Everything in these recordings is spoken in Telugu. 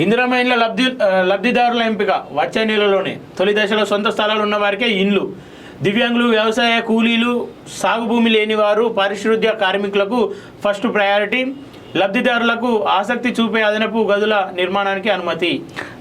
ఇందిరమ్మ ఇండ్ల లబ్ధిదారుల ఎంపిక వచ్చే నెలలోనే. తొలి దశలో సొంత స్థలాలు ఉన్న వారికే ఇండ్లు. దివ్యాంగులు, వ్యవసాయ కూలీలు, సాగు భూమి లేని వారు, పారిశుద్ధ్య కార్మికులకు ఫస్ట్ ప్రయారిటీ. లబ్ధిదారులకు ఆసక్తి చూపే అదనపు గదుల నిర్మాణానికి అనుమతి.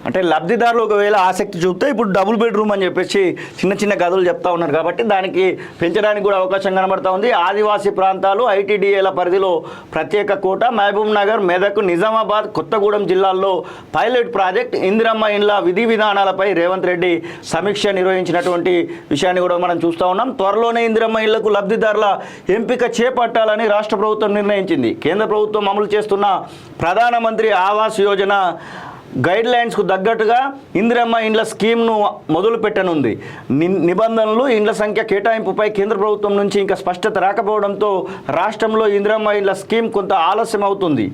అంటే లబ్ధిదారులు ఒకవేళ ఆసక్తి చూపితే ఇప్పుడు డబుల్ బెడ్రూమ్ అని చెప్పేసి చిన్న చిన్న గదులు చెప్తా ఉన్నారు కాబట్టి దానికి పెంచడానికి కూడా అవకాశం కనబడతా ఉంది. ఆదివాసీ ప్రాంతాలు, ఐటీడీఏల పరిధిలో ప్రత్యేక కోట. మహబూబ్ నగర్, మెదక్, నిజామాబాద్, కొత్తగూడెం జిల్లాల్లో పైలట్ ప్రాజెక్ట్. ఇందిరమ్మ ఇండ్ల విధి విధానాలపై రేవంత్ రెడ్డి సమీక్ష నిర్వహించినటువంటి విషయాన్ని కూడా మనం చూస్తూ ఉన్నాం. త్వరలోనే ఇందిరమ్మ ఇళ్లకు లబ్ధిదారుల ఎంపిక చేపట్టాలని రాష్ట్ర ప్రభుత్వం నిర్ణయించింది. కేంద్ర ప్రభుత్వం అమలు చేస్తున్న ప్రధానమంత్రి ఆవాస్ యోజన గైడ్ లైన్స్కు తగ్గట్టుగా ఇందిరమ్మ ఇండ్ల స్కీమ్ను మొదలు పెట్టనుంది. నిబంధనలు, ఇండ్ల సంఖ్య కేటాయింపుపై కేంద్ర ప్రభుత్వం నుంచి ఇంకా స్పష్టత రాకపోవడంతో రాష్ట్రంలో ఇందిరమ్మ ఇండ్ల స్కీమ్ కొంత ఆలస్యం అవుతుంది.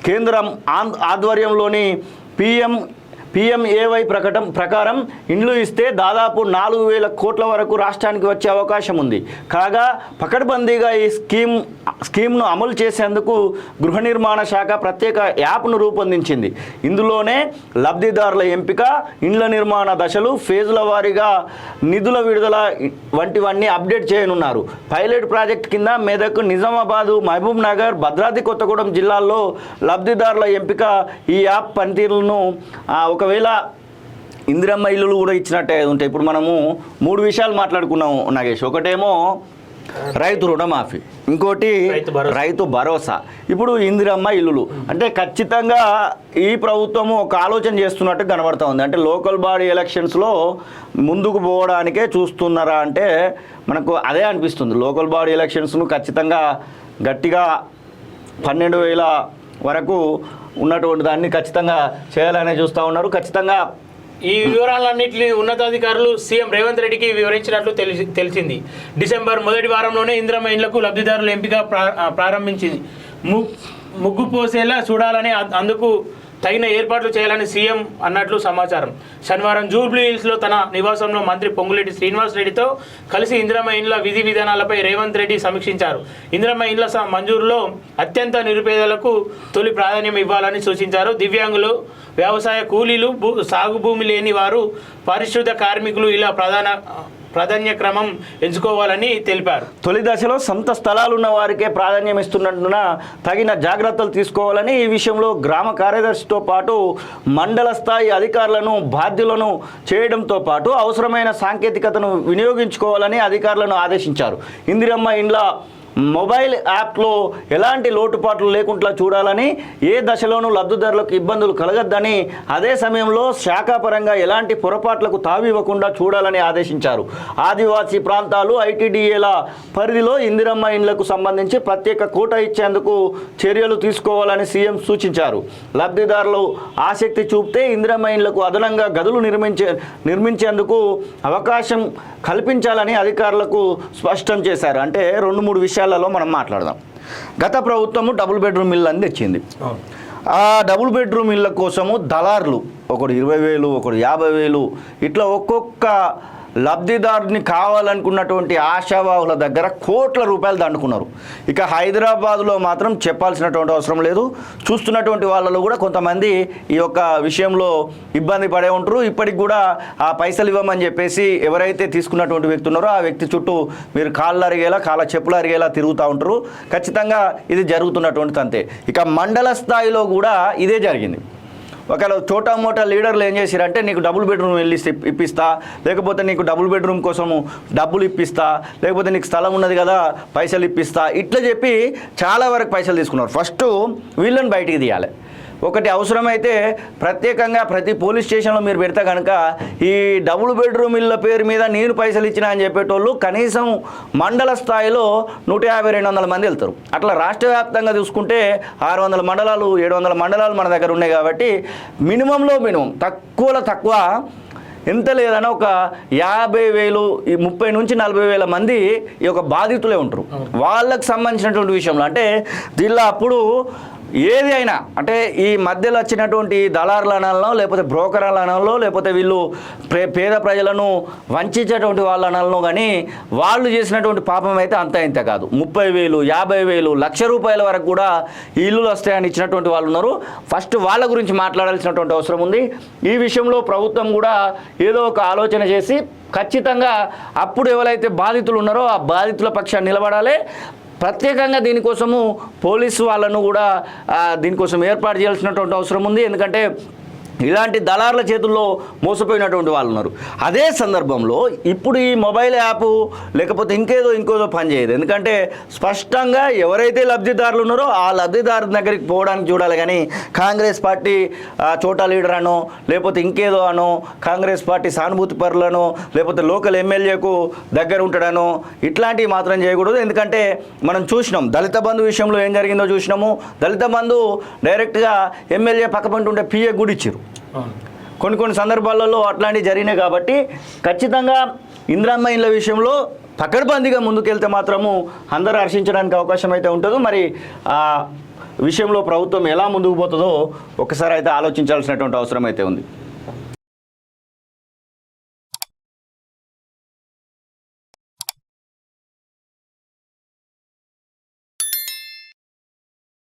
కేంద్రం ఆధ్వర్యంలోని PMAY ప్రకారం ఇండ్లు ఇస్తే దాదాపు 4,000 కోట్ల వరకు రాష్ట్రానికి వచ్చే అవకాశం ఉంది. కాగా పకడ్బందీగా ఈ స్కీమ్ను అమలు చేసేందుకు గృహ నిర్మాణ శాఖ ప్రత్యేక యాప్ను రూపొందించింది. ఇందులోనే లబ్ధిదారుల ఎంపిక, ఇండ్ల నిర్మాణ దశలు, ఫేజుల వారీగా నిధుల విడుదల వంటివన్నీ అప్డేట్ చేయనున్నారు. పైలట్ ప్రాజెక్ట్ కింద మెదక్, నిజామాబాదు, మహబూబ్ నగర్, భద్రాద్రి కొత్తగూడెం జిల్లాల్లో లబ్ధిదారుల ఎంపిక ఈ యాప్ పనితీరులను ఒకవేళ ఇందిరమ్మ ఇల్లులు కూడా ఇచ్చినట్టే ఉంటాయి. ఇప్పుడు మనము 3 విషయాలు మాట్లాడుకున్నాము నాగేష్. ఒకటేమో రైతు రుణమాఫీ, ఇంకోటి రైతు భరోసా, ఇప్పుడు ఇందిరమ్మ ఇల్లులు. అంటే ఖచ్చితంగా ఈ ప్రభుత్వము ఒక ఆలోచన చేస్తున్నట్టు కనబడుతూ ఉంది. అంటే లోకల్ బాడీ ఎలక్షన్స్లో ముందుకు పోవడానికే చూస్తున్నారా అంటే మనకు అదే అనిపిస్తుంది. లోకల్ బాడీ ఎలక్షన్స్ను ఖచ్చితంగా గట్టిగా 12,000 వరకు ఉన్నటువంటి దాన్ని ఖచ్చితంగా చేయాలనే చూస్తూ ఉన్నారు. ఖచ్చితంగా ఈ వివరాలన్నింటినీ ఉన్నతాధికారులు సీఎం రేవంత్ రెడ్డికి వివరించినట్లు తెలిసింది. డిసెంబర్ మొదటి వారంలోనే ఇందిరమ్మ ఇండ్లకు లబ్ధిదారుల ఎంపిక ప్రారంభించింది. ముగ్గు పోసేలా చూడాలని, అందుకు తగిన ఏర్పాట్లు చేయాలని సీఎం అన్నట్లు సమాచారం. శనివారం జూబ్లీ హిల్స్లో తన నివాసంలో మంత్రి పొంగులేటి శ్రీనివాసరెడ్డితో కలిసి ఇందిరమ్మ ఇండ్ల విధి విధానాలపై రేవంత్ రెడ్డి సమీక్షించారు. ఇందిరమ్మ ఇండ్ల మంజూరులో అత్యంత నిరుపేదలకు తొలి ప్రాధాన్యం ఇవ్వాలని సూచించారు. దివ్యాంగులు, వ్యవసాయ కూలీలు, సాగు భూమి లేని వారు, పారిశుద్ధ్య కార్మికులు ఇలా ప్రాధాన్య క్రమం ఎంచుకోవాలని తెలిపారు. తొలి దశలో సొంత స్థలాలున్న వారికే ప్రాధాన్యం ఇస్తున్నట్టున తగిన జాగ్రత్తలు తీసుకోవాలని, ఈ విషయంలో గ్రామ కార్యదర్శితో పాటు మండల స్థాయి అధికారులను బాధ్యులను చేయడంతో పాటు అవసరమైన సాంకేతికతను వినియోగించుకోవాలని అధికారులను ఆదేశించారు. ఇందిరమ్మ ఇండ్ల మొబైల్ యాప్లో ఎలాంటి లోటుపాట్లు లేకుండా చూడాలని, ఏ దశలోనూ లబ్ధిదారులకు ఇబ్బందులు కలగద్దని, అదే సమయంలో శాఖాపరంగా ఎలాంటి పొరపాట్లకు తావివ్వకుండా చూడాలని ఆదేశించారు. ఆదివాసీ ప్రాంతాలు, ఐటీడీఏల పరిధిలో ఇందిరమ్మ ఇండ్లకు సంబంధించి ప్రత్యేక కోట ఇచ్చేందుకు చర్యలు తీసుకోవాలని సీఎం సూచించారు. లబ్ధిదారులు ఆసక్తి చూపితే ఇందిరమ్మ ఇండ్లకు అదనంగా గదులు నిర్మించేందుకు అవకాశం కల్పించాలని అధికారులకు స్పష్టం చేశారు. అంటే 2-3 విషయాలలో మనం మాట్లాడదాం. గత ప్రభుత్వము డబుల్ బెడ్రూమ్ ఇల్లు అని తెచ్చింది. ఆ డబుల్ బెడ్రూమ్ ఇళ్ళ కోసము దళారులు ఒకడు 20,000, ఒకడు 50,000 ఇట్లా ఒక్కొక్క లబ్ధిదారుని కావాలనుకున్నటువంటి ఆశావాహుల దగ్గర కోట్ల రూపాయలు దండుకున్నారు. ఇక హైదరాబాద్లో మాత్రం చెప్పాల్సినటువంటి అవసరం లేదు. చూస్తున్నటువంటి వాళ్ళలో కూడా కొంతమంది ఈ యొక్క విషయంలో ఇబ్బంది పడే ఉంటారు. ఇప్పటికి కూడా ఆ పైసలు ఇవ్వమని చెప్పేసి ఎవరైతే తీసుకున్నటువంటి వ్యక్తి ఉన్నారో ఆ వ్యక్తి చుట్టూ మీరు కాళ్ళు అరిగేలా, కాళ్ళ చెప్పులు అరిగేలా తిరుగుతూ ఉంటారు. ఖచ్చితంగా ఇది జరుగుతున్నటువంటిది అంతే. ఇక మండల స్థాయిలో కూడా ఇదే జరిగింది. ఒకవేళ చోటా మోటా లీడర్లు ఏం చేశారంటే నీకు డబుల్ బెడ్రూమ్ వెళ్ళి ఇప్పిస్తా, లేకపోతే నీకు డబుల్ బెడ్రూమ్ కోసము డబ్బులు ఇప్పిస్తా, లేకపోతే నీకు స్థలం ఉన్నది కదా పైసలు ఇప్పిస్తా, ఇట్లా చెప్పి చాలా వరకు పైసలు తీసుకున్నారు. ఫస్ట్ వీళ్ళని బయటికి తీయాలి. ఒకటి అవసరమైతే ప్రత్యేకంగా ప్రతి పోలీస్ స్టేషన్లో మీరు పెడితే కనుక ఈ డబుల్ బెడ్రూమ్ ఇళ్ళ పేరు మీద నేను పైసలు ఇచ్చినా అని చెప్పేటోళ్ళు కనీసం మండల స్థాయిలో 150-200 మంది వెళ్తారు. అట్లా రాష్ట్ర వ్యాప్తంగా చూసుకుంటే 600 మండలాలు 700 మండలాలు మన దగ్గర ఉన్నాయి. కాబట్టి మినిమంలో మినిమం తక్కువలో తక్కువ ఎంత లేదన్నా ఒక 50,000, 30 నుంచి 40,000 మంది ఈ యొక్క బాధితులే ఉంటారు. వాళ్ళకు సంబంధించినటువంటి విషయంలో అంటే దీనిలో అప్పుడు ఏది అయినా అంటే ఈ మధ్యలో వచ్చినటువంటి దళారుల అనాలనో లేకపోతే బ్రోకర్ల అనాలనో లేకపోతే వీళ్ళు పేద ప్రజలను వంచేటటువంటి వాళ్ళ అనాలనో కానీ వాళ్ళు చేసినటువంటి పాపం అయితే అంత ఇంత కాదు. 30,000, 50,000, ₹1,00,000 వరకు కూడా ఈ ఇల్లులు వస్తాయని ఇచ్చినటువంటి వాళ్ళు ఉన్నారు. ఫస్ట్ వాళ్ళ గురించి మాట్లాడాల్సినటువంటి అవసరం ఉంది. ఈ విషయంలో ప్రభుత్వం కూడా ఏదో ఒక ఆలోచన చేసి ఖచ్చితంగా అప్పుడు ఎవరైతే బాధితులు ఉన్నారో ఆ బాధితుల పక్షాన్ని నిలబడాలి. ప్రత్యేకంగా దీనికోసము పోలీసు వాళ్ళను కూడా దీనికోసం ఏర్పాటు చేయాల్సినటువంటి అవసరం ఉంది. ఎందుకంటే ఇలాంటి దళారుల చేతుల్లో మోసపోయినటువంటి వాళ్ళు ఉన్నారు. అదే సందర్భంలో ఇప్పుడు ఈ మొబైల్ యాప్ లేకపోతే ఇంకేదో పనిచేయదు. ఎందుకంటే స్పష్టంగా ఎవరైతే లబ్ధిదారులు ఉన్నారో ఆ లబ్ధిదారు దగ్గరికి పోవడానికి చూడాలి. కానీ కాంగ్రెస్ పార్టీ చోటా లీడర్ అనో లేకపోతే ఇంకేదో అనో కాంగ్రెస్ పార్టీ సానుభూతి పరులనో లేకపోతే లోకల్ ఎమ్మెల్యేకు దగ్గర ఉంటాడనో ఇట్లాంటివి మాత్రం చేయకూడదు. ఎందుకంటే మనం చూసినాం దళిత బంధు విషయంలో ఏం జరిగిందో చూసినాము. దళిత బంధు డైరెక్ట్గా ఎమ్మెల్యే పక్కపంట ఉంటే పిఏ కూడా ఇచ్చారు. కొన్ని సందర్భాలలో అట్లాంటివి జరిగినాయి. కాబట్టి ఖచ్చితంగా ఇందిరమ్మ ఇళ్ళ విషయంలో పకడ్బందీగా ముందుకెళ్తే మాత్రము అందరూ హర్షించడానికి అవకాశం అయితే ఉంటుంది. మరి ఆ విషయంలో ప్రభుత్వం ఎలా ముందుకు పోతుందో ఒకసారి అయితే ఆలోచించాల్సినటువంటి అవసరం అయితే ఉంది.